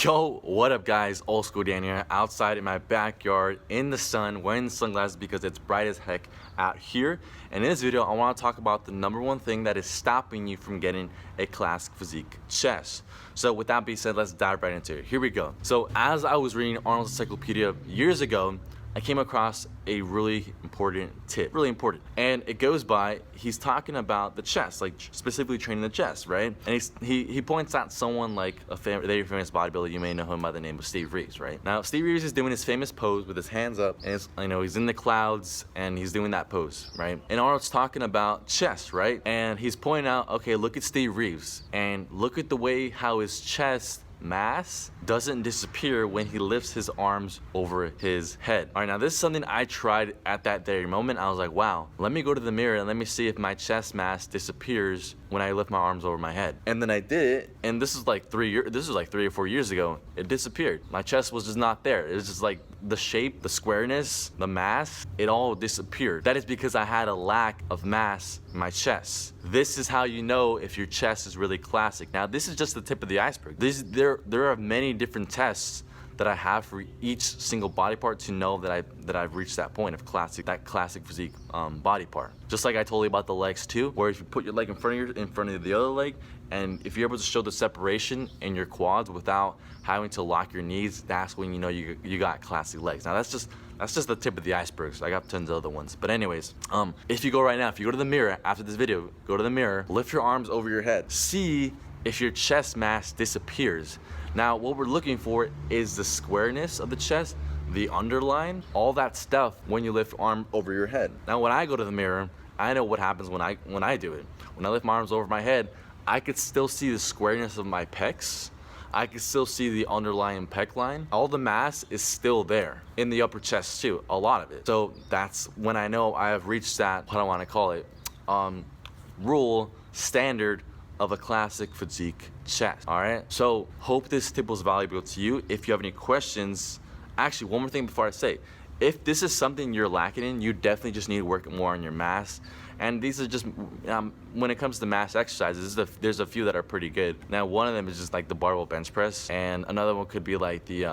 Yo, what up guys? Old School Dan here, outside in my backyard in the sun, wearing sunglasses because it's bright as heck out here. And in this video, I want to talk about the number one thing that is stopping you from getting a classic physique chest. So with that being said, let's dive right into it. Here we go. So as I was reading Arnold's Encyclopedia years ago, I came across a really important tip, and it goes by, he's talking about the chest, like specifically training the chest, right? And he points out someone like a very famous bodybuilder. You may know him by the name of Steve Reeves, right? Now Steve Reeves is doing his famous pose with his hands up, and he's in the clouds and he's doing that pose, right? And Arnold's talking about chest, right? And he's pointing out, okay, look at Steve Reeves and look at the way how his chest mass doesn't disappear when he lifts his arms over his head. All right, now this is something I tried at that very moment. I was like, wow, let me go to the mirror and let me see if my chest mass disappears when I lift my arms over my head. And then I did it, and this is like 3 or 4 years ago. It disappeared. My chest was just not there. It was just like the shape, the squareness, the mass, it all disappeared. That is because I had a lack of mass in my chest. This is how you know if your chest is really classic. Now, this is just the tip of the iceberg. There are many different tests that I have for each single body part to know that I've reached that point of classic physique body part. Just like I told you about the legs too, where if you put your leg in front of the other leg, and if you're able to show the separation in your quads without having to lock your knees, that's when you know you got classic legs. Now that's just the tip of the iceberg. So I got tons of other ones. But anyways, if you go to the mirror after this video, go to the mirror, lift your arms over your head, see if your chest mass disappears. Now, what we're looking for is the squareness of the chest, the underline, all that stuff when you lift arm over your head. Now, when I go to the mirror, I know what happens when I do it. When I lift my arms over my head, I could still see the squareness of my pecs. I can still see the underlying pec line. All the mass is still there in the upper chest too, a lot of it. So that's when I know I have reached that, what do I want to call it, standard of a classic physique chest. All right, so hope this tip was valuable to you. If you have any questions, actually one more thing before I say, if this is something you're lacking in, you definitely just need to work more on your mass. And these are just, when it comes to mass exercises, there's a few that are pretty good. Now, one of them is just like the barbell bench press, and another one could be like the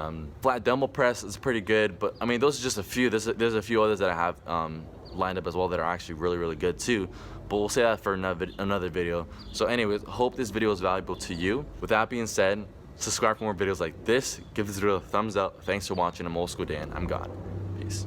flat dumbbell press. Is pretty good, but I mean, those are just a few. There's a few others that I have lined up as well that are actually really good too. But we'll say that for another video. So anyways, hope this video is valuable to you. With that being said, subscribe for more videos like this. Give this video a thumbs up. Thanks for watching. I'm Old School Dan. I'm gone. Peace.